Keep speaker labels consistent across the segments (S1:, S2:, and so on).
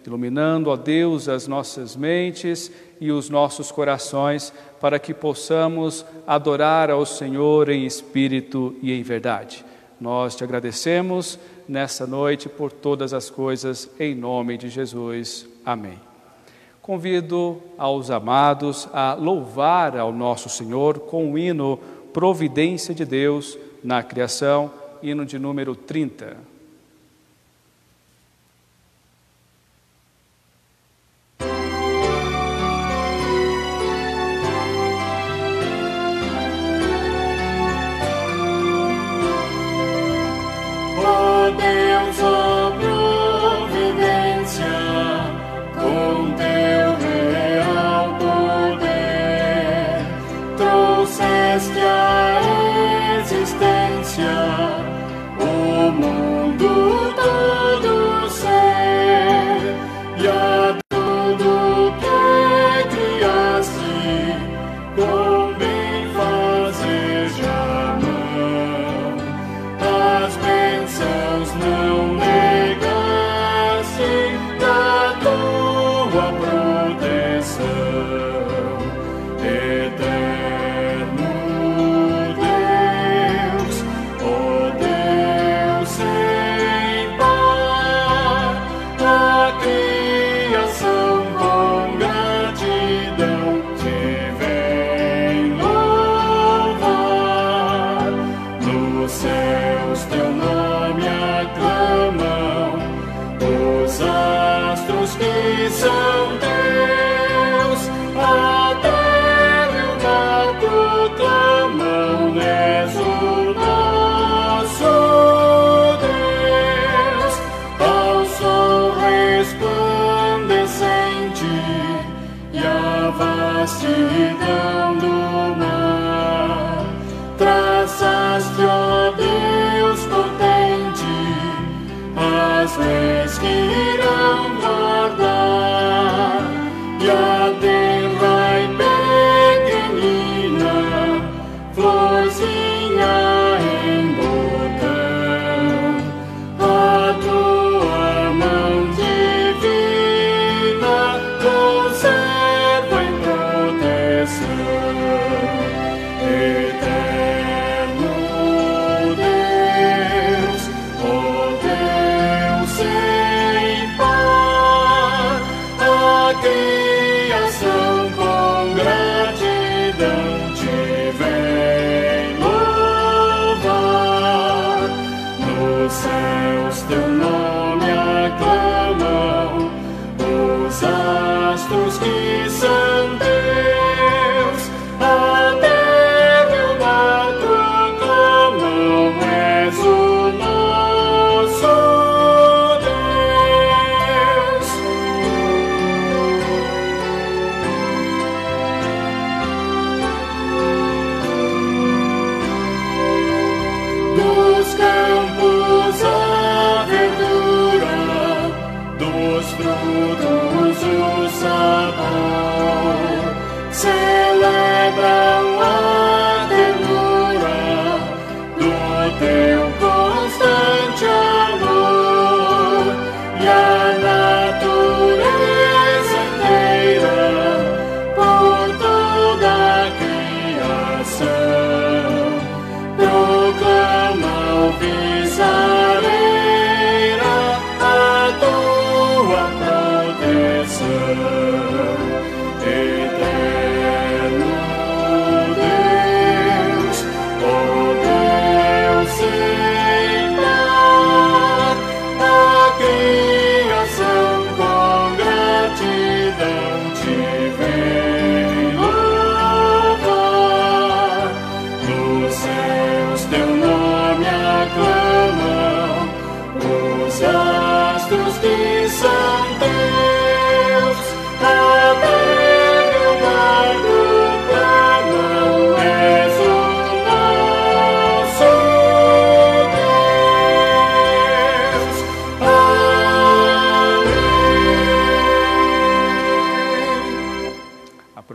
S1: iluminando, ó Deus, as nossas mentes e os nossos corações, para que possamos adorar ao Senhor em espírito e em verdade. Nós te agradecemos nessa noite por todas as coisas, em nome de Jesus. Amém. Convido aos amados a louvar ao nosso Senhor com o hino Providência de Deus na Criação, hino de número 30.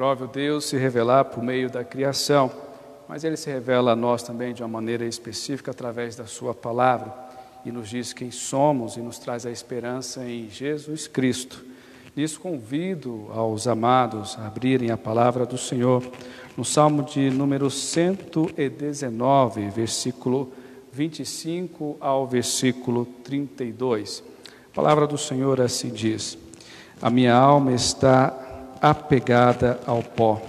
S1: Aprove o Deus se revelar por meio da criação, mas Ele se revela a nós também de uma maneira específica através da Sua palavra. e nos diz quem somos e nos traz a esperança em Jesus Cristo. Nisso convido aos amados a abrirem a palavra do Senhor no Salmo de número 119, versículo 25 ao versículo 32. A palavra do Senhor assim diz: a minha alma está apegada ao pó,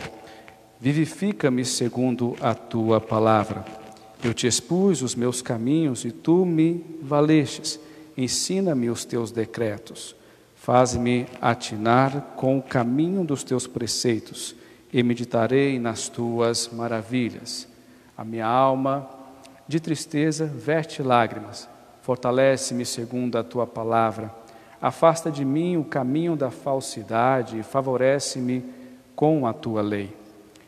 S1: vivifica-me segundo a tua palavra. Eu te expus os meus caminhos e tu me valestes. Ensina-me os teus decretos. Faz-me atinar com o caminho dos teus preceitos e meditarei nas tuas maravilhas. A minha alma de tristeza verte lágrimas. Fortalece-me segundo a tua palavra. Afasta de mim o caminho da falsidade e favorece-me com a tua lei.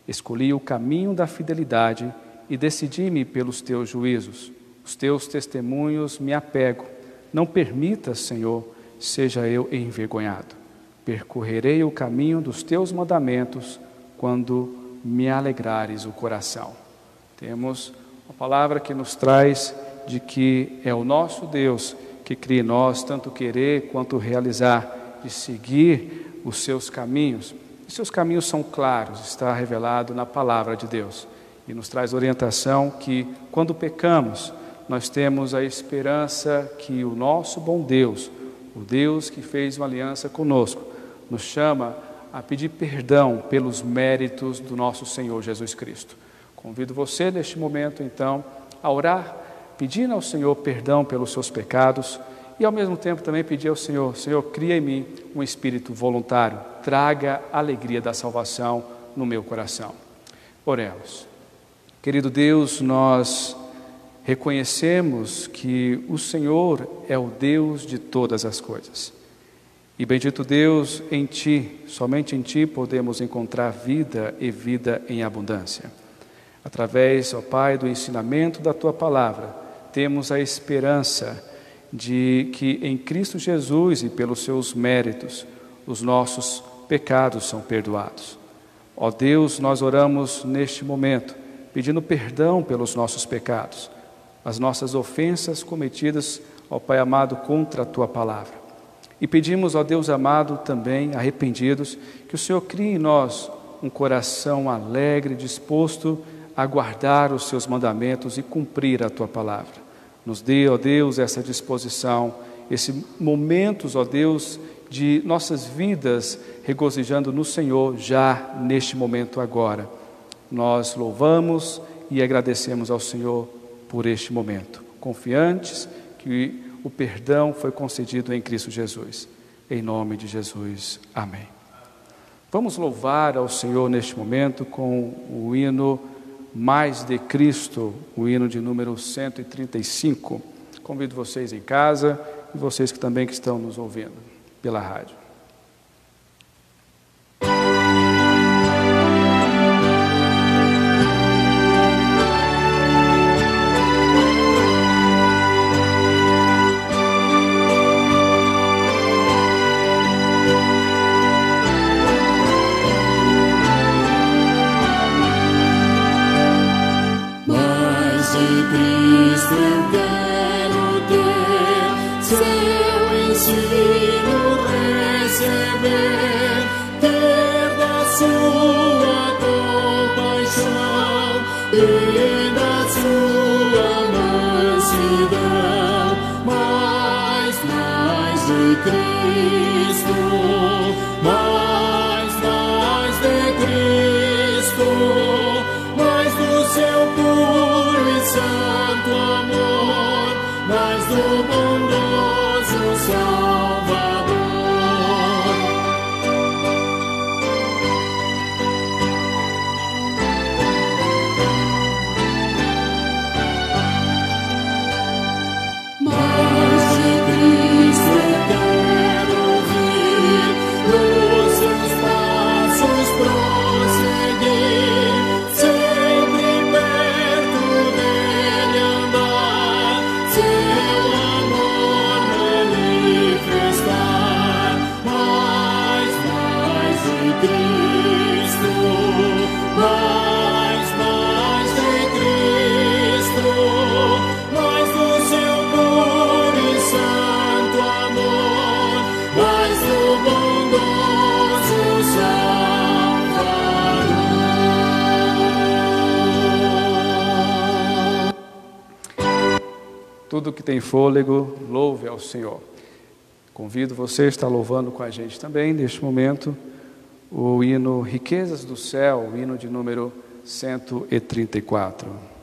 S1: Escolhi o caminho da fidelidade e decidi-me pelos teus juízos. Os teus testemunhos me apego. Não permitas, Senhor, seja eu envergonhado. Percorrerei o caminho dos teus mandamentos quando me alegrares o coração. Temos uma palavra que nos traz de que é o nosso Deus que cria em nós tanto querer quanto realizar, de seguir os seus caminhos. E seus caminhos são claros, está revelado na palavra de Deus. E nos traz orientação que, quando pecamos, nós temos a esperança que o nosso bom Deus, o Deus que fez uma aliança conosco, nos chama a pedir perdão pelos méritos do nosso Senhor Jesus Cristo. Convido você, neste momento, então, a orar, pedindo ao Senhor perdão pelos seus pecados e, ao mesmo tempo, também pedir ao Senhor: Senhor, cria em mim um espírito voluntário, traga a alegria da salvação no meu coração. Oremos. Querido Deus, nós reconhecemos que o Senhor é o Deus de todas as coisas. E bendito Deus, em Ti, somente em Ti podemos encontrar vida e vida em abundância. Através, ó Pai, do ensinamento da Tua palavra, temos a esperança de que em Cristo Jesus e pelos Seus méritos, os nossos pecados são perdoados. Ó Deus, nós oramos neste momento, pedindo perdão pelos nossos pecados, as nossas ofensas cometidas, ó Pai amado, contra a Tua palavra. E pedimos, ó Deus amado, também, arrependidos, que o Senhor crie em nós um coração alegre, disposto a guardar os Seus mandamentos e cumprir a Tua palavra. Nos dê, ó Deus, essa disposição, esses momentos, ó Deus, de nossas vidas regozijando no Senhor já neste momento agora. Nós louvamos e agradecemos ao Senhor por este momento, confiantes que o perdão foi concedido em Cristo Jesus. Em nome de Jesus, amém. Vamos louvar ao Senhor neste momento com o hino Mais de Cristo, o hino de número 135. Convido vocês em casa e vocês que também estão nos ouvindo pela rádio. tudo que tem fôlego, louve ao Senhor. Convido você a estar louvando com a gente também, neste momento, o hino Riquezas do Céu, o hino de número 134.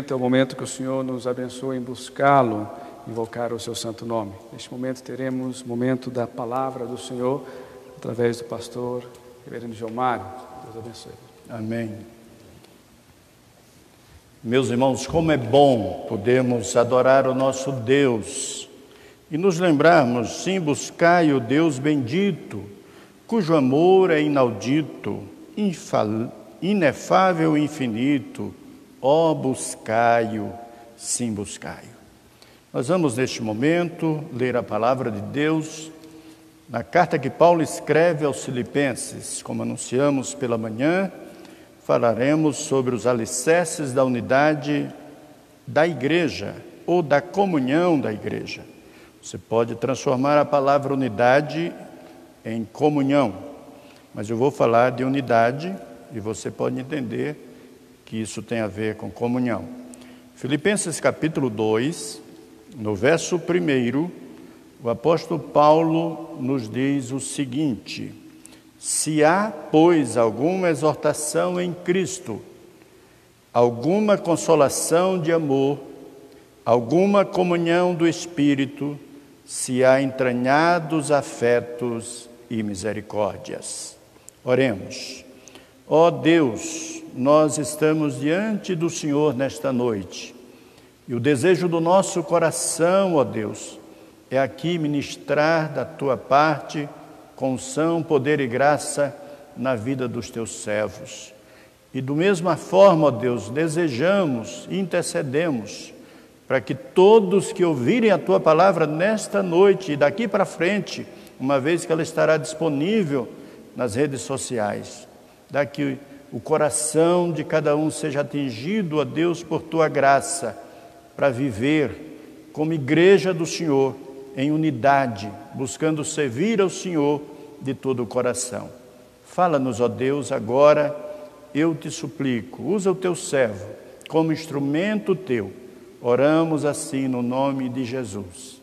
S1: É o momento que o Senhor nos abençoe em buscá-lo, invocar o seu santo nome. Neste momento teremos o momento da palavra do Senhor, através do pastor reverendo Gilmário. Deus abençoe.
S2: Amém. Meus irmãos, como é bom podermos adorar o nosso Deus e nos lembrarmos, sim, buscai o Deus bendito, cujo amor é inaudito, inefável e infinito. Ó, buscai-o, sim, buscai-o. Nós vamos, neste momento, ler a palavra de Deus na carta que Paulo escreve aos Filipenses. Como anunciamos pela manhã, falaremos sobre os alicerces da unidade da igreja ou da comunhão da igreja. Você pode transformar a palavra unidade em comunhão, mas eu vou falar de unidade e você pode entender que isso tem a ver com comunhão. Filipenses capítulo 2, no verso 1, o apóstolo Paulo nos diz o seguinte: se há, pois, alguma exortação em Cristo, alguma consolação de amor, alguma comunhão do Espírito, se há entranhados afetos e misericórdias. Oremos. Ó Deus, nós estamos diante do Senhor nesta noite, e o desejo do nosso coração, ó Deus, é aqui ministrar da Tua parte, com unção, poder e graça na vida dos Teus servos. E do mesma forma, ó Deus, desejamos e intercedemos para que todos que ouvirem a Tua palavra nesta noite e daqui para frente, uma vez que ela estará disponível nas redes sociais, daqui o coração de cada um seja atingido, ó Deus, por Tua graça, para viver como igreja do Senhor, em unidade, buscando servir ao Senhor de todo o coração. Fala-nos, ó Deus, agora, eu te suplico, usa o Teu servo como instrumento Teu. Oramos assim no nome de Jesus.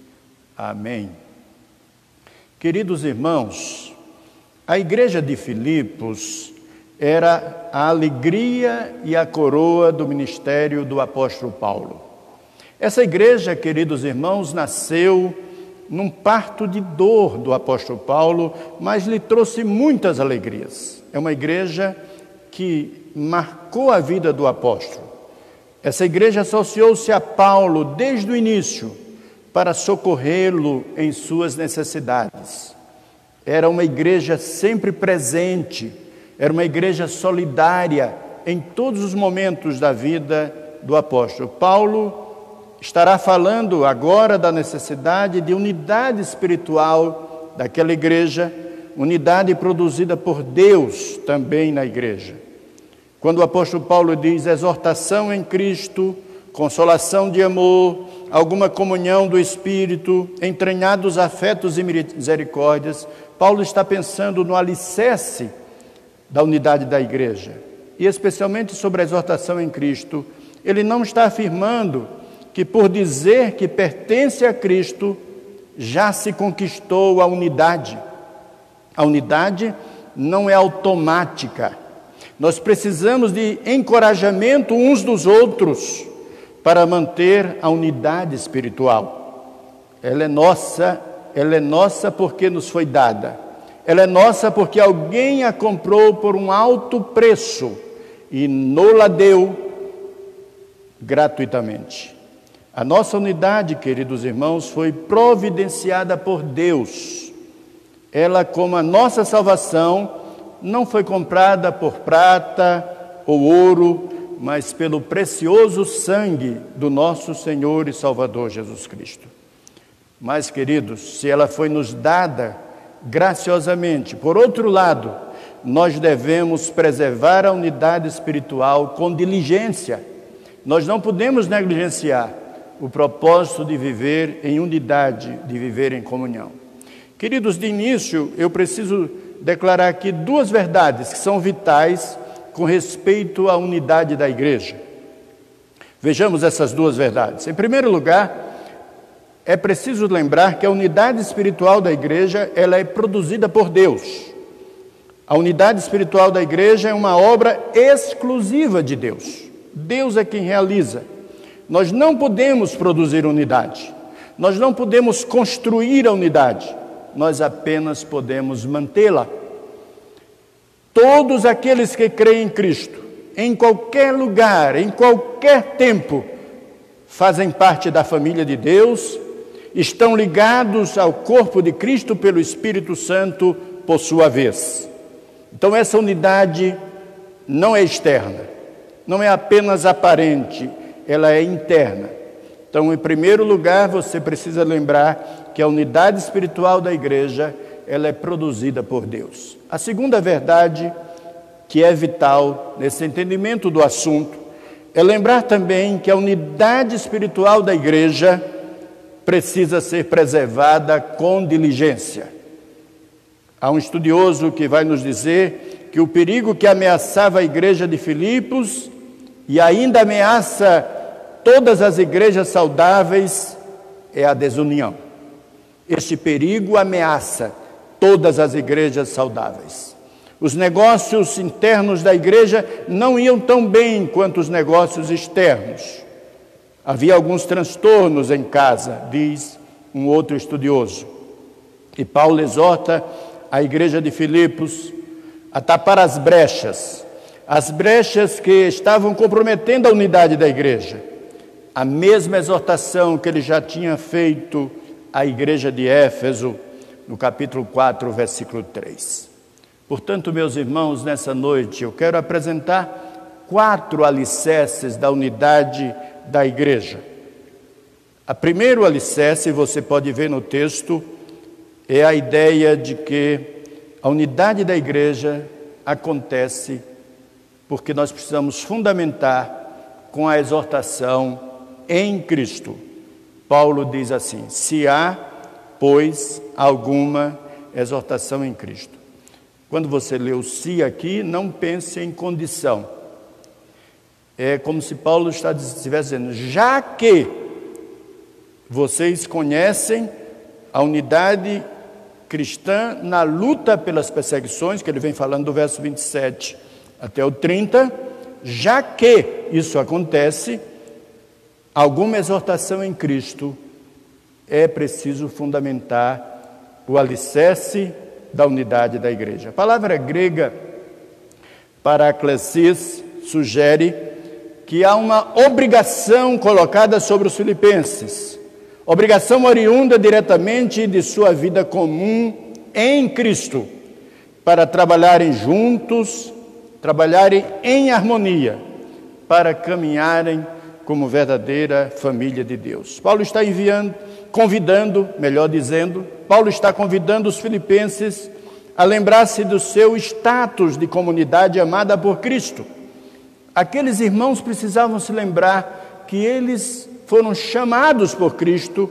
S2: Amém. Queridos irmãos, a igreja de Filipos era a alegria e a coroa do ministério do apóstolo Paulo. Essa igreja, queridos irmãos, nasceu num parto de dor do apóstolo Paulo, mas lhe trouxe muitas alegrias. É uma igreja que marcou a vida do apóstolo. Essa igreja associou-se a Paulo desde o início para socorrê-lo em suas necessidades. Era uma igreja sempre presente, era uma igreja solidária em todos os momentos da vida do apóstolo. Paulo estará falando agora da necessidade de unidade espiritual daquela igreja, unidade produzida por Deus também na igreja. Quando o apóstolo Paulo diz exortação em Cristo, consolação de amor, alguma comunhão do Espírito, entranhados afetos e misericórdias, Paulo está pensando no alicerce da unidade da igreja. E especialmente sobre a exortação em Cristo, ele não está afirmando que por dizer que pertence a Cristo, já se conquistou a unidade. A unidade não é automática. Nós precisamos de encorajamento uns dos outros para manter a unidade espiritual. Ela é nossa porque nos foi dada. Ela é nossa porque alguém a comprou por um alto preço e nos-la deu gratuitamente. A nossa unidade, queridos irmãos, foi providenciada por Deus. Ela, como a nossa salvação, não foi comprada por prata ou ouro, mas pelo precioso sangue do nosso Senhor e Salvador Jesus Cristo. Mas, queridos, se ela foi nos dada graciosamente, por outro lado, nós devemos preservar a unidade espiritual com diligência. Nós não podemos negligenciar o propósito de viver em unidade, de viver em comunhão. Queridos, de início, eu preciso declarar aqui duas verdades que são vitais com respeito à unidade da igreja. Vejamos essas duas verdades. Em primeiro lugar, é preciso lembrar que a unidade espiritual da igreja, ela é produzida por Deus. A unidade espiritual da igreja é uma obra exclusiva de Deus. Deus é quem realiza. Nós não podemos produzir unidade, nós não podemos construir a unidade, nós apenas podemos mantê-la. Todos aqueles que creem em Cristo, em qualquer lugar, em qualquer tempo, fazem parte da família de Deus, estão ligados ao corpo de Cristo pelo Espírito Santo por sua vez. Então essa unidade não é externa, não é apenas aparente, ela é interna. Então, em primeiro lugar, você precisa lembrar que a unidade espiritual da igreja, ela é produzida por Deus. A segunda verdade, que é vital nesse entendimento do assunto, é lembrar também que a unidade espiritual da igreja precisa ser preservada com diligência. Há um estudioso que vai nos dizer que o perigo que ameaçava a igreja de Filipos e ainda ameaça todas as igrejas saudáveis é a desunião. Este perigo ameaça todas as igrejas saudáveis. Os negócios internos da igreja não iam tão bem quanto os negócios externos. Havia alguns transtornos em casa, diz um outro estudioso. E Paulo exorta a igreja de Filipos a tapar as brechas que estavam comprometendo a unidade da igreja. A mesma exortação que ele já tinha feito à igreja de Éfeso, no capítulo 4, versículo 3. Portanto, meus irmãos, nessa noite eu quero apresentar 4 alicerces da unidade da igreja. O primeiro alicerce, você pode ver no texto, é a ideia de que a unidade da igreja acontece porque nós precisamos fundamentar com a exortação em Cristo. Paulo diz assim: se há, pois, alguma exortação em Cristo. Quando você lê o se aqui, não pense em condição. É como se Paulo estivesse dizendo, já que vocês conhecem a unidade cristã na luta pelas perseguições, que ele vem falando do verso 27 até o 30, já que isso acontece, alguma exortação em Cristo é preciso fundamentar o alicerce da unidade da igreja. A palavra grega paraklesis sugere que há uma obrigação colocada sobre os filipenses, obrigação oriunda diretamente de sua vida comum em Cristo, para trabalharem juntos, trabalharem em harmonia, para caminharem como verdadeira família de Deus. Paulo está convidando os filipenses a lembrar-se do seu status de comunidade amada por Cristo. Aqueles irmãos precisavam se lembrar que eles foram chamados por Cristo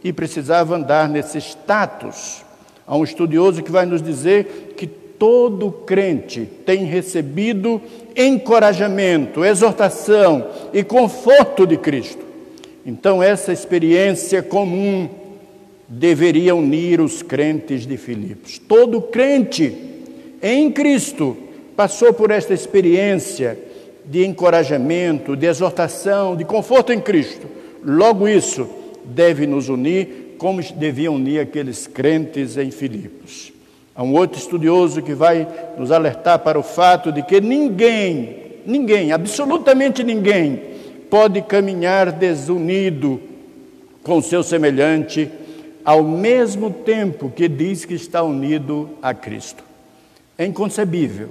S2: e precisavam andar nesse status. Há um estudioso que vai nos dizer que todo crente tem recebido encorajamento, exortação e conforto de Cristo. Então, essa experiência comum deveria unir os crentes de Filipos. Todo crente em Cristo passou por esta experiência de encorajamento, de exortação, de conforto em Cristo. Logo, isso deve nos unir como deviam unir aqueles crentes em Filipos. Há um outro estudioso que vai nos alertar para o fato de que ninguém, absolutamente ninguém, pode caminhar desunido com seu semelhante ao mesmo tempo que diz que está unido a Cristo. É inconcebível.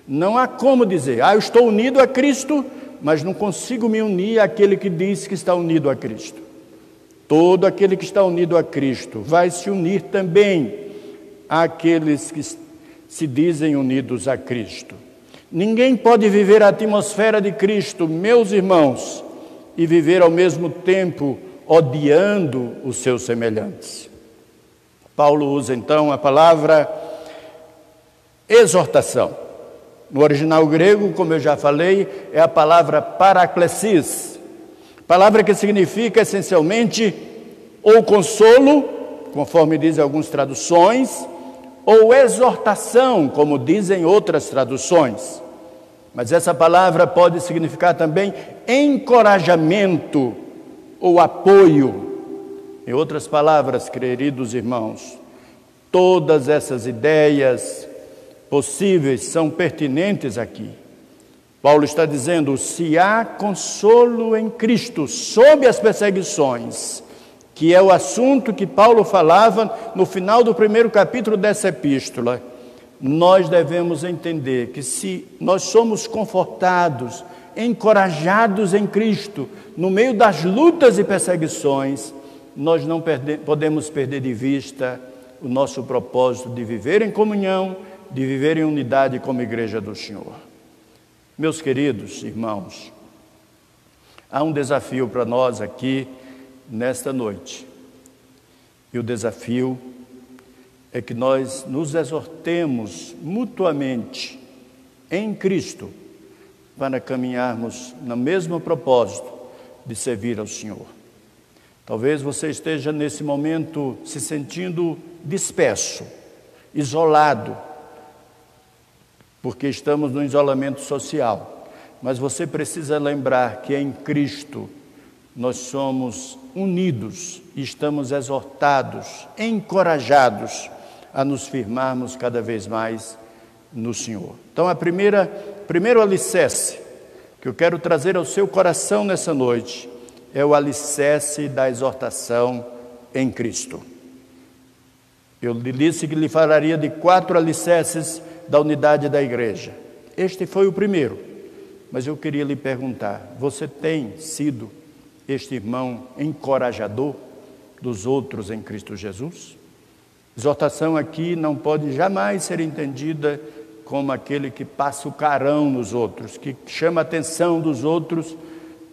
S2: Não há como dizer, eu estou unido a Cristo, mas não consigo me unir àquele que diz que está unido a Cristo. Todo aquele que está unido a Cristo vai se unir também àqueles que se dizem unidos a Cristo. Ninguém pode viver a atmosfera de Cristo, meus irmãos, e viver ao mesmo tempo odiando os seus semelhantes. Paulo usa então a palavra exortação. No original grego, como eu já falei, é a palavra paraklesis, palavra que significa essencialmente ou consolo, conforme dizem algumas traduções, ou exortação, como dizem outras traduções. Mas essa palavra pode significar também encorajamento ou apoio. Em outras palavras, queridos irmãos, todas essas ideias possíveis são pertinentes aqui. Paulo está dizendo, se há consolo em Cristo sob as perseguições, que é o assunto que Paulo falava no final do primeiro capítulo dessa epístola, nós devemos entender que se nós somos confortados, encorajados em Cristo, no meio das lutas e perseguições, nós não podemos perder de vista o nosso propósito de viver em comunhão, de viver em unidade como igreja do Senhor. Meus queridos irmãos, há um desafio para nós aqui nesta noite. E o desafio é que nós nos exortemos mutuamente em Cristo para caminharmos no mesmo propósito de servir ao Senhor. Talvez você esteja nesse momento se sentindo disperso, isolado, porque estamos no isolamento social. Mas você precisa lembrar que em Cristo nós somos unidos e estamos exortados, encorajados a nos firmarmos cada vez mais no Senhor. Então, primeiro alicerce que eu quero trazer ao seu coração nessa noite é o alicerce da exortação em Cristo. Eu lhe disse que lhe falaria de 4 alicerces da unidade da igreja. Este foi o primeiro, mas eu queria lhe perguntar, você tem sido este irmão encorajador dos outros em Cristo Jesus? Exortação aqui não pode jamais ser entendida como aquele que passa o carão nos outros, que chama a atenção dos outros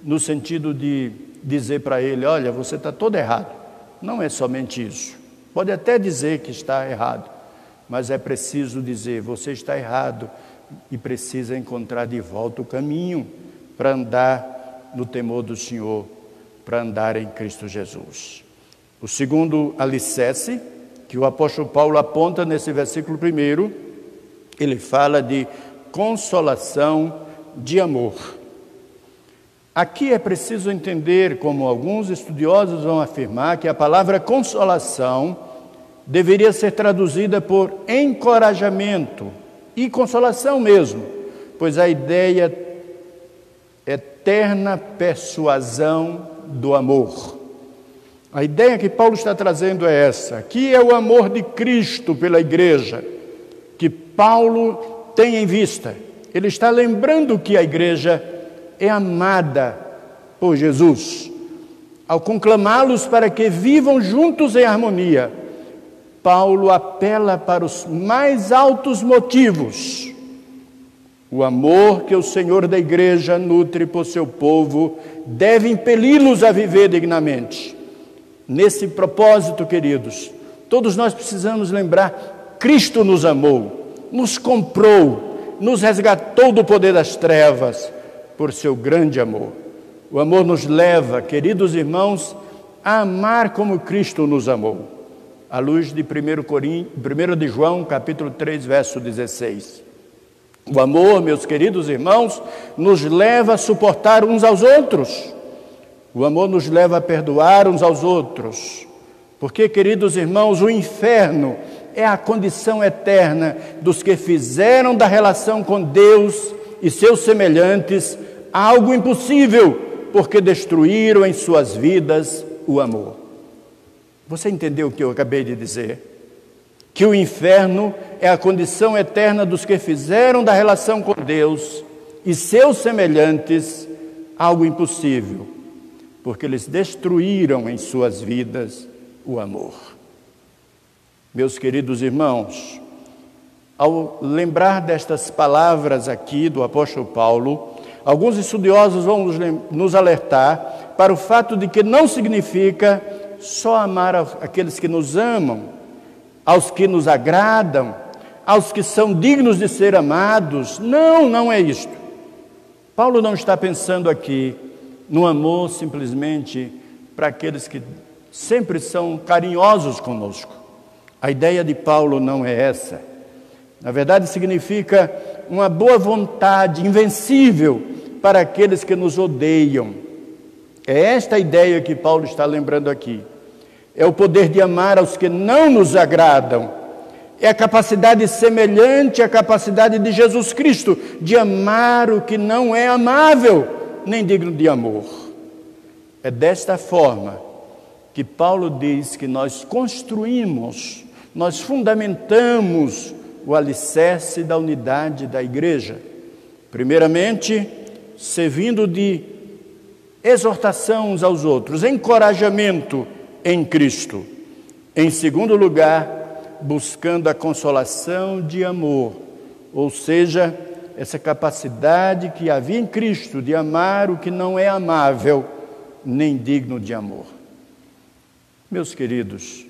S2: no sentido de dizer para ele, olha, você está todo errado. Não é somente isso. Pode até dizer que está errado, mas é preciso dizer, você está errado e precisa encontrar de volta o caminho para andar no temor do Senhor, para andar em Cristo Jesus. O segundo alicerce que o apóstolo Paulo aponta nesse versículo 1, ele fala de consolação de amor. Aqui é preciso entender, como alguns estudiosos vão afirmar, que a palavra consolação deveria ser traduzida por encorajamento e consolação mesmo, pois a ideia é eterna persuasão do amor. A ideia que Paulo está trazendo é essa, que é o amor de Cristo pela igreja, que Paulo tem em vista. Ele está lembrando que a igreja é amada por Jesus. Ao conclamá-los para que vivam juntos em harmonia, Paulo apela para os mais altos motivos. O amor que o Senhor da igreja nutre por seu povo deve impeli-los a viver dignamente. Nesse propósito, queridos, todos nós precisamos lembrar: Cristo nos amou, nos comprou, nos resgatou do poder das trevas por seu grande amor. O amor nos leva, queridos irmãos, a amar como Cristo nos amou, à luz de 1 de João, capítulo 3, verso 16. O amor, meus queridos irmãos, nos leva a suportar uns aos outros. O amor nos leva a perdoar uns aos outros. Porque, queridos irmãos, o inferno é a condição eterna dos que fizeram da relação com Deus e seus semelhantes algo impossível, porque destruíram em suas vidas o amor. Você entendeu o que eu acabei de dizer? Que o inferno é a condição eterna dos que fizeram da relação com Deus e seus semelhantes algo impossível, porque eles destruíram em suas vidas o amor. Meus queridos irmãos, ao lembrar destas palavras aqui do apóstolo Paulo, alguns estudiosos vão nos alertar para o fato de que não significa só amar aqueles que nos amam, aos que nos agradam, aos que são dignos de ser amados. Não, não é isto. Paulo não está pensando aqui no amor simplesmente para aqueles que sempre são carinhosos conosco. A ideia de Paulo não é essa. Na verdade, significa uma boa vontade invencível para aqueles que nos odeiam. É esta a ideia que Paulo está lembrando aqui. É o poder de amar aos que não nos agradam. É a capacidade semelhante à capacidade de Jesus Cristo de amar o que não é amável nem digno de amor. É desta forma que Paulo diz que nós construímos, nós fundamentamos o alicerce da unidade da igreja. Primeiramente, servindo de exortação uns aos outros, encorajamento em Cristo. Em segundo lugar, buscando a consolação de amor, ou seja, essa capacidade que havia em Cristo de amar o que não é amável, nem digno de amor. Meus queridos,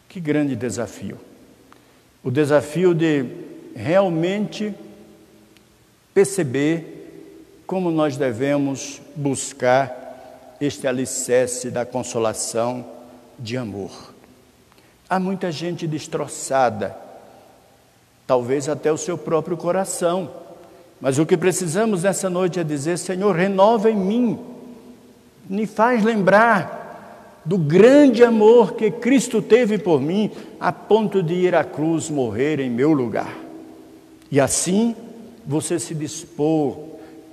S2: que grande desafio. O desafio de realmente perceber como nós devemos buscar este alicerce da consolação de amor. Há muita gente destroçada, talvez até o seu próprio coração, mas o que precisamos nessa noite é dizer: Senhor, renova em mim, me faz lembrar do grande amor que Cristo teve por mim, a ponto de ir à cruz morrer em meu lugar. E assim, você se dispor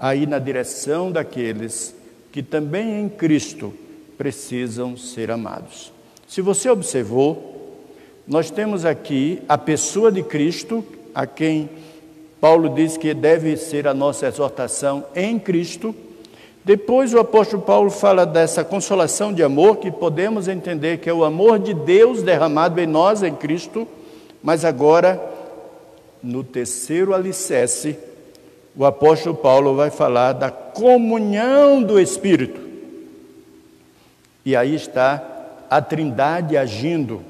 S2: a ir na direção daqueles que também em Cristo precisam ser amados. Se você observou, nós temos aqui a pessoa de Cristo, a quem Paulo diz que deve ser a nossa exortação em Cristo. Depois o apóstolo Paulo fala dessa consolação de amor, que podemos entender que é o amor de Deus derramado em nós, em Cristo. Mas agora, no terceiro alicerce, o apóstolo Paulo vai falar da comunhão do Espírito. E aí está a Trindade agindo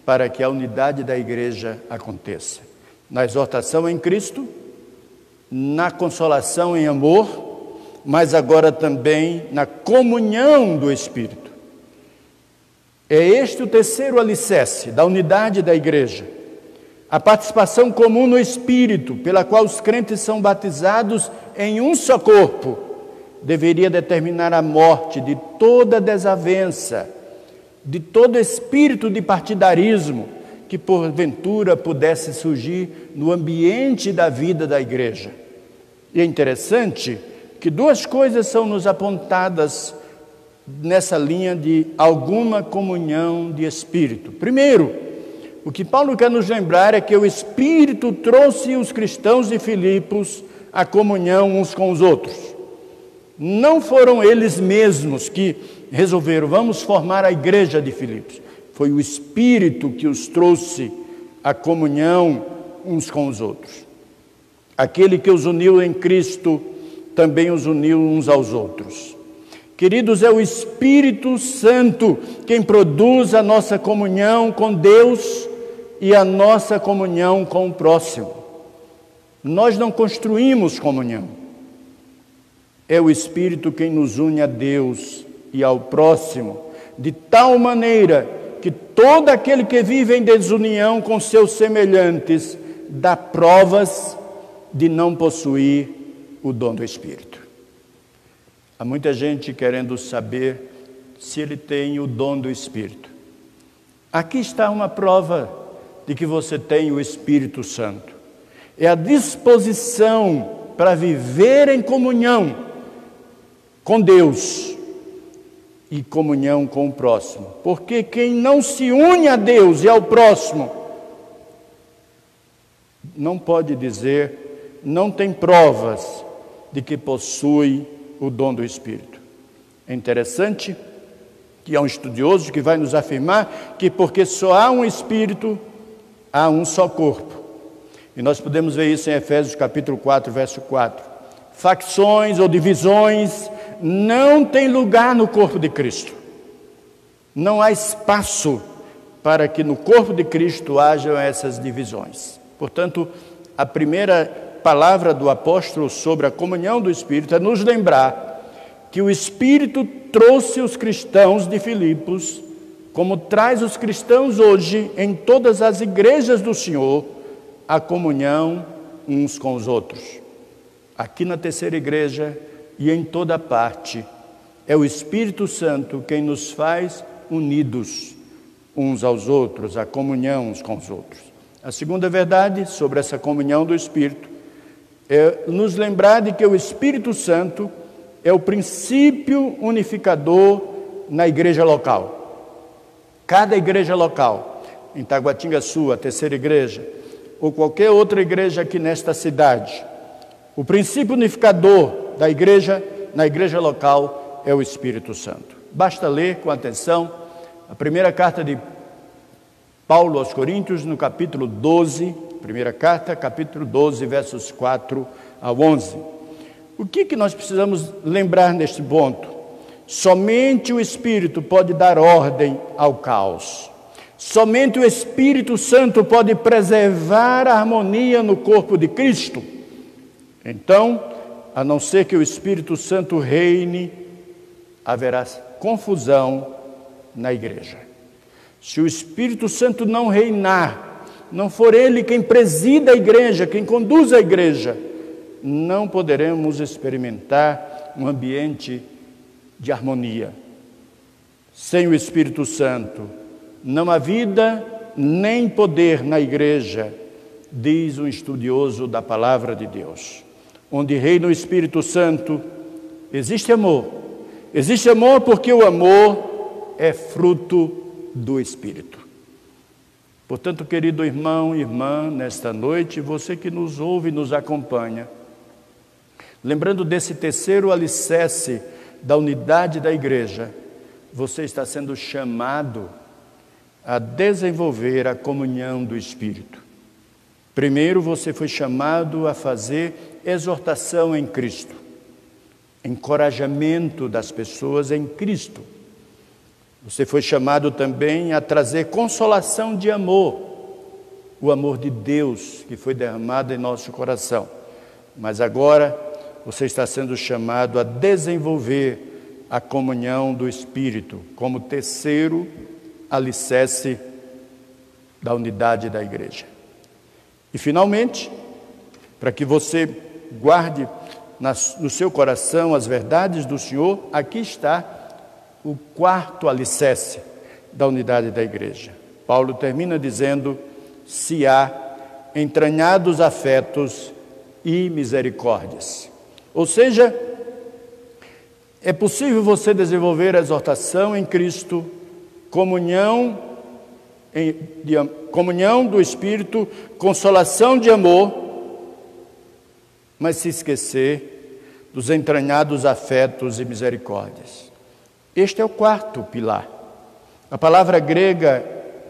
S2: para que a unidade da igreja aconteça. Na exortação em Cristo, na consolação em amor, mas agora também na comunhão do Espírito. É este o terceiro alicerce da unidade da igreja. A participação comum no Espírito, pela qual os crentes são batizados em um só corpo, deveria determinar a morte de toda desavença, de todo espírito de partidarismo que porventura pudesse surgir no ambiente da vida da igreja. E é interessante que duas coisas são nos apontadas nessa linha de alguma comunhão de espírito. Primeiro, o que Paulo quer nos lembrar é que o Espírito trouxe os cristãos de Filipos à comunhão uns com os outros. Não foram eles mesmos que resolveram, vamos formar a igreja de Filipos. Foi o Espírito que os trouxe à comunhão uns com os outros. Aquele que os uniu em Cristo também os uniu uns aos outros. Queridos, é o Espírito Santo quem produz a nossa comunhão com Deus e a nossa comunhão com o próximo. Nós não construímos comunhão. É o Espírito quem nos une a Deus e ao próximo, de tal maneira que todo aquele que vive em desunião com seus semelhantes dá provas de não possuir o dom do Espírito. Há muita gente querendo saber se ele tem o dom do Espírito. Aqui está uma prova de que você tem o Espírito Santo. É a disposição para viver em comunhão com Deus e comunhão com o próximo. Porque quem não se une a Deus e ao próximo, não pode dizer, não tem provas de que possui o dom do Espírito. É interessante que há um estudioso que vai nos afirmar que porque só há um Espírito, há um só corpo. E nós podemos ver isso em Efésios capítulo 4, verso 4. Facções ou divisões não têm lugar no corpo de Cristo. Não há espaço para que no corpo de Cristo hajam essas divisões. Portanto, a primeira palavra do apóstolo sobre a comunhão do Espírito é nos lembrar que o Espírito trouxe os cristãos de Filipos, como traz os cristãos hoje em todas as igrejas do Senhor, a comunhão uns com os outros. Aqui na terceira igreja e em toda parte, é o Espírito Santo quem nos faz unidos uns aos outros, a comunhão uns com os outros. A segunda verdade sobre essa comunhão do Espírito é nos lembrar de que o Espírito Santo é o princípio unificador na igreja local. Cada igreja local, em Taguatinga Sul, a terceira igreja, ou qualquer outra igreja aqui nesta cidade, o princípio unificador da igreja, na igreja local, é o Espírito Santo. Basta ler com atenção a primeira carta de Paulo aos Coríntios, no capítulo 12, primeira carta, capítulo 12, versos 4 a 11. O que nós precisamos lembrar neste ponto? Somente o Espírito pode dar ordem ao caos. Somente o Espírito Santo pode preservar a harmonia no corpo de Cristo. Então, a não ser que o Espírito Santo reine, haverá confusão na igreja. Se o Espírito Santo não reinar, não for Ele quem presida a igreja, quem conduz a igreja, não poderemos experimentar um ambiente de harmonia. Sem o Espírito Santo, não há vida nem poder na igreja, diz um estudioso da palavra de Deus. Onde reina o Espírito Santo, existe amor. Existe amor porque o amor é fruto do Espírito. Portanto, querido irmão e irmã, nesta noite, você que nos ouve e nos acompanha, lembrando desse terceiro alicerce da unidade da igreja, você está sendo chamado a desenvolver a comunhão do Espírito. Primeiro, você foi chamado a fazer exortação em Cristo, encorajamento das pessoas em Cristo. Você foi chamado também a trazer consolação de amor, o amor de Deus que foi derramado em nosso coração. Mas agora você está sendo chamado a desenvolver a comunhão do Espírito como terceiro alicerce da unidade da igreja. E finalmente, para que você guarde no seu coração as verdades do Senhor, aqui está o quarto alicerce da unidade da igreja. Paulo termina dizendo: se há entranhados afetos e misericórdias. Ou seja, é possível você desenvolver a exortação em Cristo, comunhão do Espírito, consolação de amor, mas se esquecer dos entranhados afetos e misericórdias. Este é o quarto pilar. A palavra grega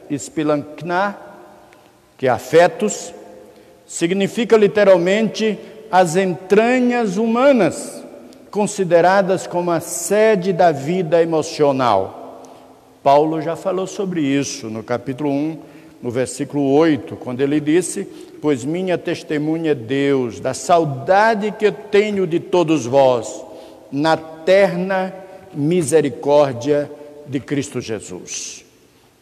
S2: spilankhna, que é afetos, significa literalmente as entranhas humanas, consideradas como a sede da vida emocional. Paulo já falou sobre isso no capítulo 1, no versículo 8, quando ele disse: pois minha testemunha é Deus, da saudade que eu tenho de todos vós, na terna misericórdia de Cristo Jesus.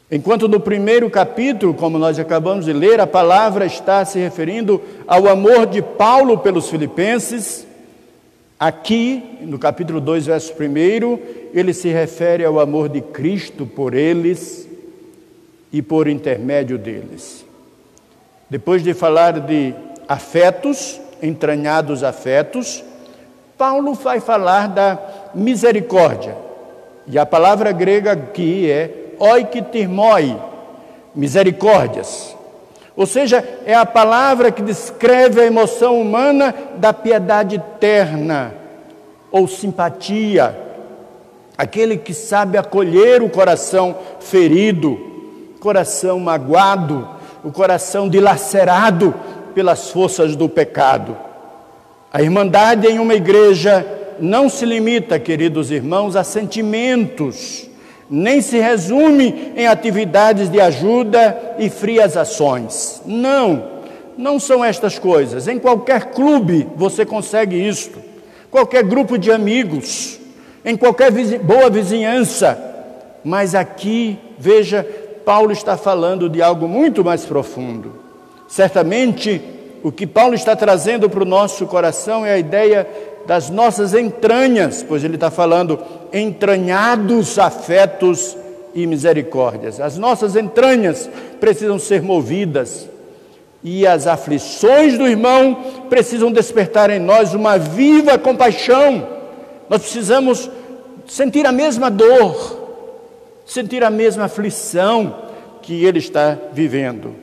S2: Enquanto no primeiro capítulo, como nós acabamos de ler, a palavra está se referindo ao amor de Paulo pelos filipenses, aqui, no capítulo 2, verso 1, ele se refere ao amor de Cristo por eles e por intermédio deles. Depois de falar de afetos, entranhados afetos, Paulo vai falar da misericórdia. E a palavra grega aqui é oikitirmoi, misericórdias. Ou seja, é a palavra que descreve a emoção humana da piedade terna, ou simpatia, aquele que sabe acolher o coração ferido, coração magoado, o coração dilacerado pelas forças do pecado. A irmandade em uma igreja não se limita, queridos irmãos, a sentimentos, nem se resume em atividades de ajuda e frias ações. Não são estas coisas. Em qualquer clube você consegue isto, qualquer grupo de amigos, em qualquer boa vizinhança. Mas aqui, veja, Paulo está falando de algo muito mais profundo. Certamente, o que Paulo está trazendo para o nosso coração é a ideia das nossas entranhas, pois ele está falando entranhados afetos e misericórdias. As nossas entranhas precisam ser movidas e as aflições do irmão precisam despertar em nós uma viva compaixão. Nós precisamos sentir a mesma dor, sentir a mesma aflição que ele está vivendo.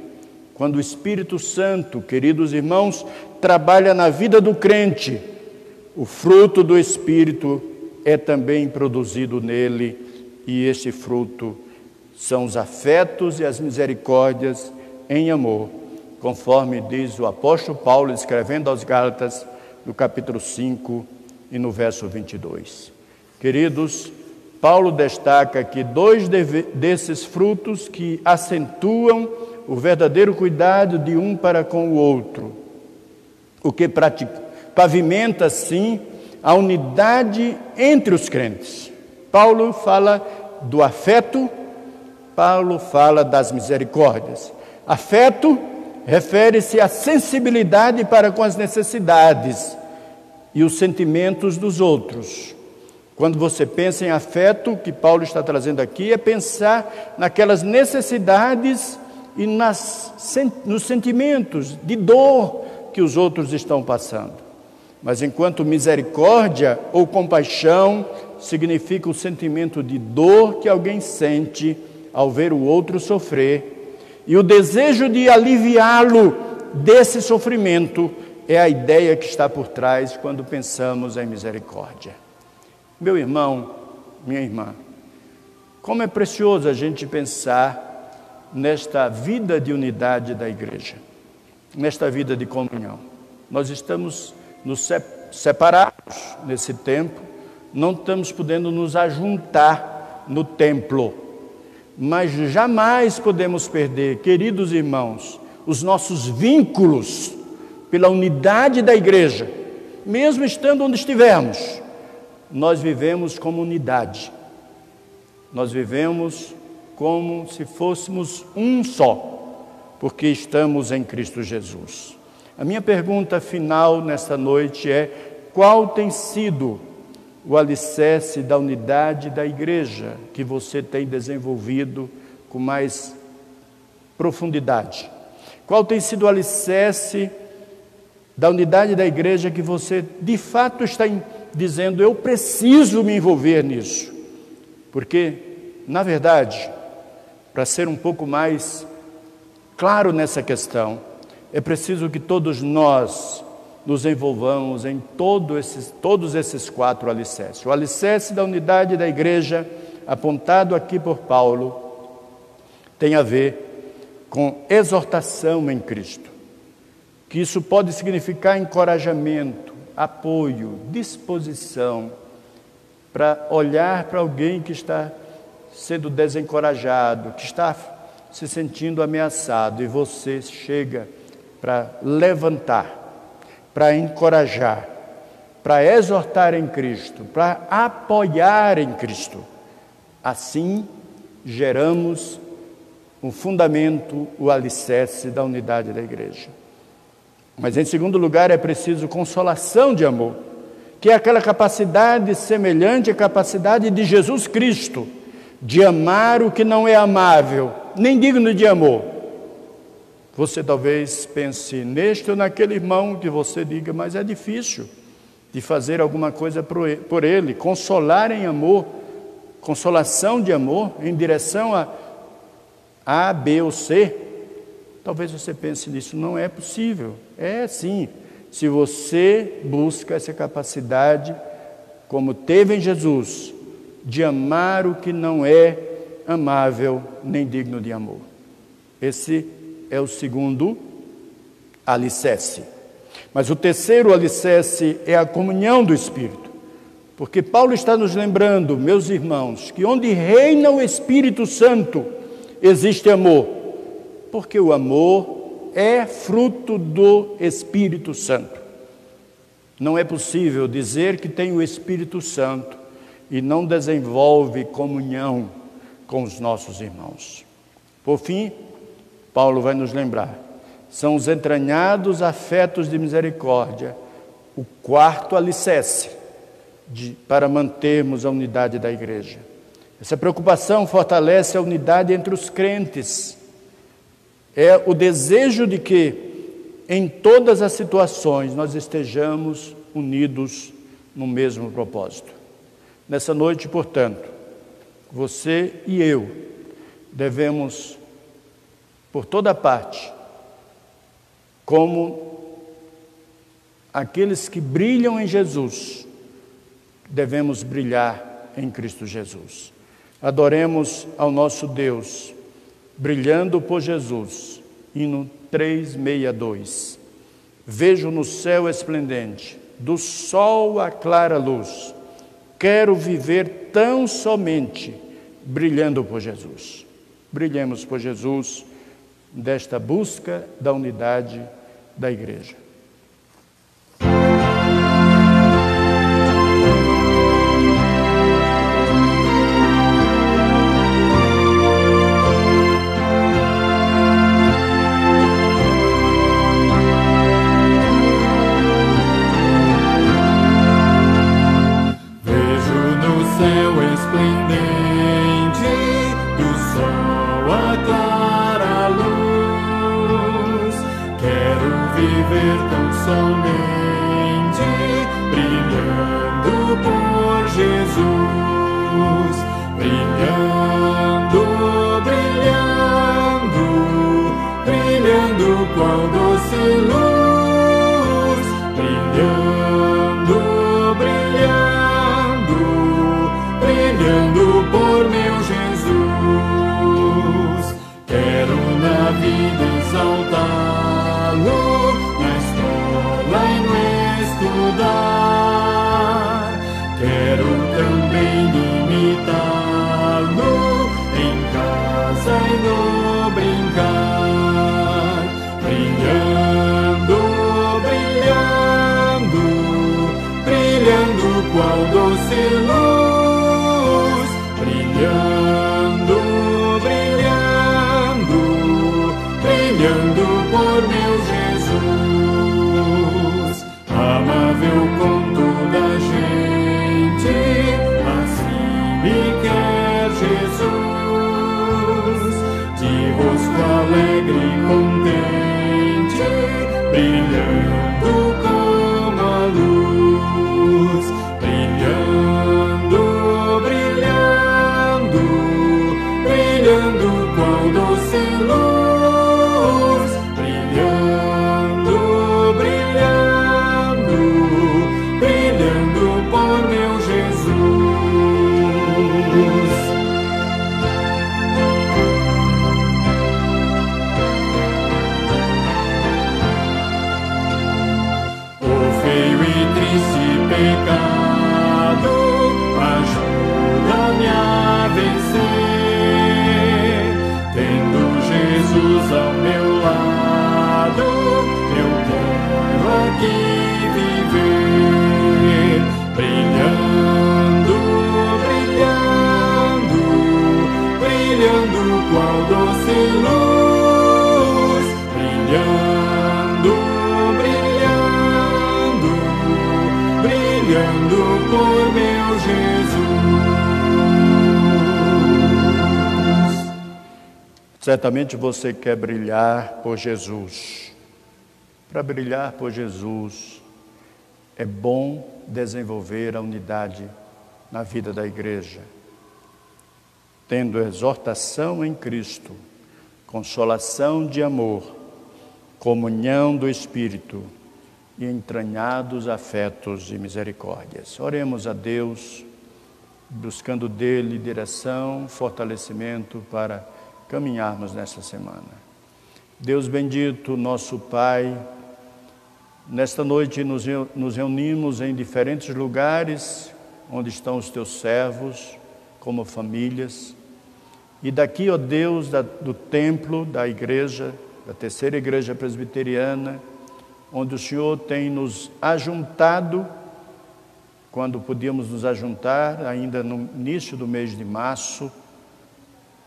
S2: Quando o Espírito Santo, queridos irmãos, trabalha na vida do crente, o fruto do Espírito é também produzido nele, e esse fruto são os afetos e as misericórdias em amor, conforme diz o apóstolo Paulo, escrevendo aos Gálatas, no capítulo 5 e no verso 22. Queridos, Paulo destaca aqui dois desses frutos que acentuam o verdadeiro cuidado de um para com o outro, o que pavimenta, sim, a unidade entre os crentes. Paulo fala do afeto, Paulo fala das misericórdias. Afeto refere-se à sensibilidade para com as necessidades e os sentimentos dos outros. Quando você pensa em afeto, o que Paulo está trazendo aqui é pensar naquelas necessidades e nos sentimentos de dor que os outros estão passando. Mas enquanto misericórdia ou compaixão significa o sentimento de dor que alguém sente ao ver o outro sofrer, e o desejo de aliviá-lo desse sofrimento é a ideia que está por trás quando pensamos em misericórdia. Meu irmão, minha irmã, como é precioso a gente pensar nesta vida de unidade da igreja, nesta vida de comunhão. Nós estamos nos separados nesse tempo, não estamos podendo nos ajuntar no templo, mas jamais podemos perder, queridos irmãos, os nossos vínculos pela unidade da igreja, mesmo estando onde estivermos. Nós vivemos como unidade, nós vivemos como se fôssemos um só, porque estamos em Cristo Jesus. A minha pergunta final nesta noite é: qual tem sido o alicerce da unidade da igreja que você tem desenvolvido com mais profundidade? Qual tem sido o alicerce da unidade da igreja que você de fato está dizendo: eu preciso me envolver nisso? Porque, na verdade, para ser um pouco mais claro nessa questão, é preciso que todos nós nos envolvamos em todos esses 4 alicerces. O alicerce da unidade da igreja, apontado aqui por Paulo, tem a ver com exortação em Cristo. Que isso pode significar encorajamento, apoio, disposição, para olhar para alguém que está sendo desencorajado, que está se sentindo ameaçado, e você chega para levantar, para encorajar, para exortar em Cristo, para apoiar em Cristo. Assim, geramos um fundamento, o alicerce da unidade da igreja. Mas, em segundo lugar, é preciso consolação de amor, que é aquela capacidade semelhante à capacidade de Jesus Cristo, de amar o que não é amável, nem digno de amor. Você talvez pense neste ou naquele irmão que você diga: mas é difícil de fazer alguma coisa por ele, consolar em amor, consolação de amor em direção a A, B ou C. Talvez você pense nisso: não é possível. É sim, se você busca essa capacidade, como teve em Jesus, de amar o que não é amável nem digno de amor. Esse é o segundo alicerce. Mas o terceiro alicerce é a comunhão do Espírito. Porque Paulo está nos lembrando, meus irmãos, que onde reina o Espírito Santo, existe amor. Porque o amor é fruto do Espírito Santo. Não é possível dizer que tem o Espírito Santo e não desenvolve comunhão com os nossos irmãos. Por fim, Paulo vai nos lembrar: são os entranhados afetos de misericórdia, o quarto alicerce para mantermos a unidade da igreja. Essa preocupação fortalece a unidade entre os crentes. É o desejo de que, em todas as situações, nós estejamos unidos no mesmo propósito. Nessa noite, portanto, você e eu devemos, por toda parte, como aqueles que brilham em Jesus, devemos brilhar em Cristo Jesus. Adoremos ao nosso Deus, brilhando por Jesus. Hino 362. Vejo no céu esplendente, do sol a clara luz. Quero viver tão somente brilhando por Jesus. Brilhemos por Jesus desta busca da unidade da igreja.
S3: Brilhando alegre e contente, brilhando como a luz, brilhando, brilhando, brilhando qual doce luz, brilhando, brilhando, brilhando por meu Jesus. Pecado, ajuda-me a vencer. Tendo Jesus ao meu lado, eu quero aqui viver, brilhando, brilhando, brilhando qual doce luz, brilhando, brilhando, brilhando por meu Jesus.
S2: Certamente você quer brilhar por Jesus. Para brilhar por Jesus, é bom desenvolver a unidade na vida da igreja, tendo exortação em Cristo, consolação de amor, comunhão do Espírito e entranhados afetos e misericórdias. Oremos a Deus, buscando dele direção, fortalecimento para caminharmos nesta semana. Deus bendito, nosso Pai, nesta noite nos reunimos em diferentes lugares onde estão os teus servos, como famílias, e daqui, ó Deus, do templo, da igreja, da terceira igreja presbiteriana, onde o Senhor tem nos ajuntado, quando podíamos nos ajuntar, ainda no início do mês de março.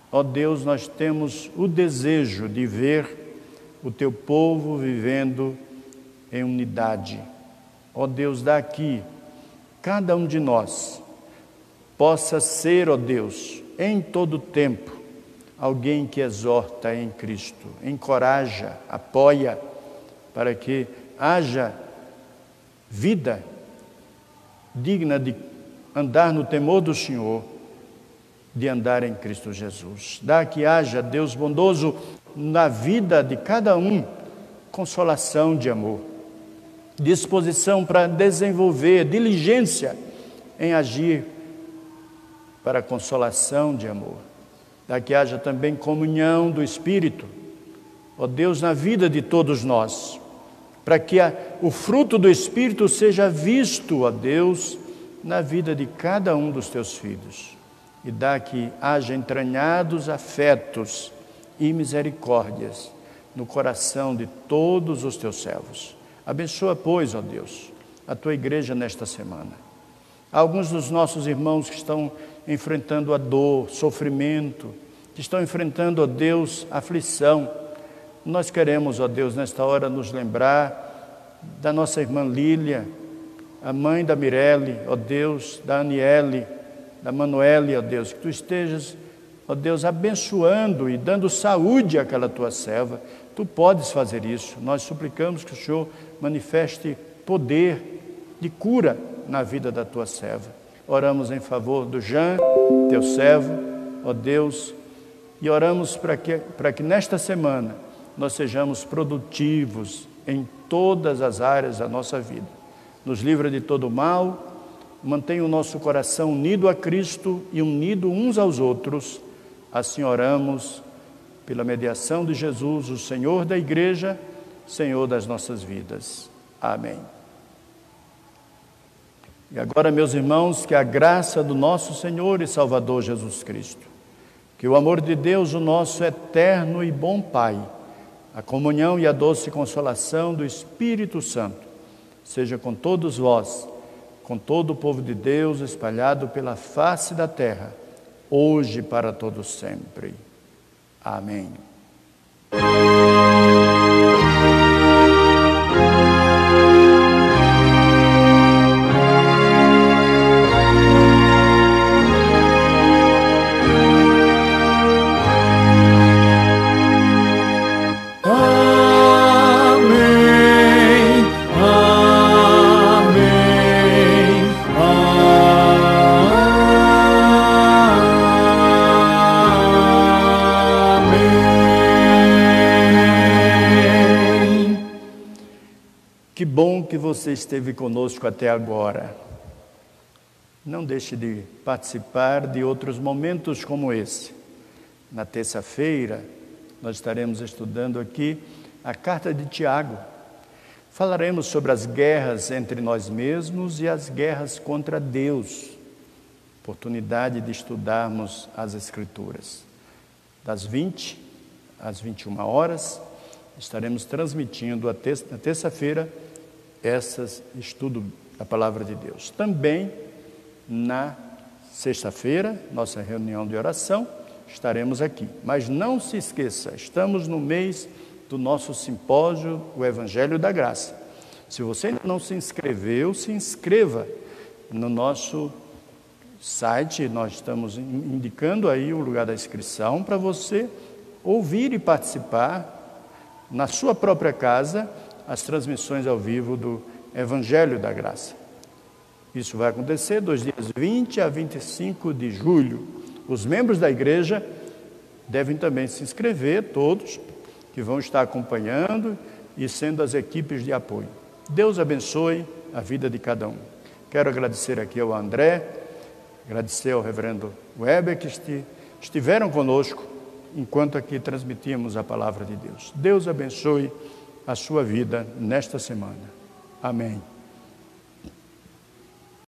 S2: Ó Deus, nós temos o desejo de ver o Teu povo vivendo em unidade. Ó Deus, daqui, cada um de nós possa ser, ó Deus, em todo tempo, alguém que exorta em Cristo, encoraja, apoia, para que haja vida digna de andar no temor do Senhor, de andar em Cristo Jesus. Dá que haja, Deus bondoso, na vida de cada um, consolação de amor, disposição para desenvolver, diligência em agir para a consolação de amor. Dá que haja também comunhão do Espírito, ó Deus, na vida de todos nós, para que o fruto do Espírito seja visto, ó Deus, na vida de cada um dos teus filhos. E dá que haja entranhados afetos e misericórdias no coração de todos os teus servos. Abençoa, pois, ó Deus, a tua igreja nesta semana. Alguns dos nossos irmãos que estão enfrentando a dor, sofrimento, que estão enfrentando, ó Deus, aflição. Nós queremos, ó Deus, nesta hora nos lembrar da nossa irmã Lília, a mãe da Mirelle, ó Deus, da Aniele, da Manuele, ó Deus, que Tu estejas, ó Deus, abençoando e dando saúde àquela Tua serva. Tu podes fazer isso. Nós suplicamos que o Senhor manifeste poder de cura na vida da Tua serva. Oramos em favor do Jean, Teu servo, ó Deus, e oramos para que nesta semana nós sejamos produtivos em todas as áreas da nossa vida. Nos livra de todo mal, mantenha o nosso coração unido a Cristo e unido uns aos outros. Assim oramos pela mediação de Jesus, o Senhor da igreja, Senhor das nossas vidas. Amém. E agora, meus irmãos, que a graça do nosso Senhor e Salvador Jesus Cristo, que o amor de Deus, o nosso eterno e bom Pai, a comunhão e a doce consolação do Espírito Santo, seja com todos vós, com todo o povo de Deus espalhado pela face da terra, hoje e para todos sempre. Amém. que você esteve conosco até agora. Não deixe de participar de outros momentos como esse. Na terça-feira, nós estaremos estudando aqui a carta de Tiago. Falaremos sobre as guerras entre nós mesmos e as guerras contra Deus. Oportunidade de estudarmos as Escrituras. Das 20 às 21 horas, estaremos transmitindo na terça-feira esse estudo da Palavra de Deus. Também na sexta-feira, nossa reunião de oração, estaremos aqui. Mas não se esqueça, estamos no mês do nosso simpósio, o Evangelho da Graça. Se você ainda não se inscreveu, se inscreva no nosso site. Nós estamos indicando aí o lugar da inscrição para você ouvir e participar na sua própria casa as transmissões ao vivo do Evangelho da Graça. Isso vai acontecer dos dias 20 a 25 de julho. Os membros da igreja devem também se inscrever, todos que vão estar acompanhando e sendo as equipes de apoio. Deus abençoe a vida de cada um. Quero agradecer aqui ao André, agradecer ao reverendo Weber, que estiveram conosco enquanto aqui transmitimos a palavra de Deus. Deus abençoe a sua vida nesta semana. Amém.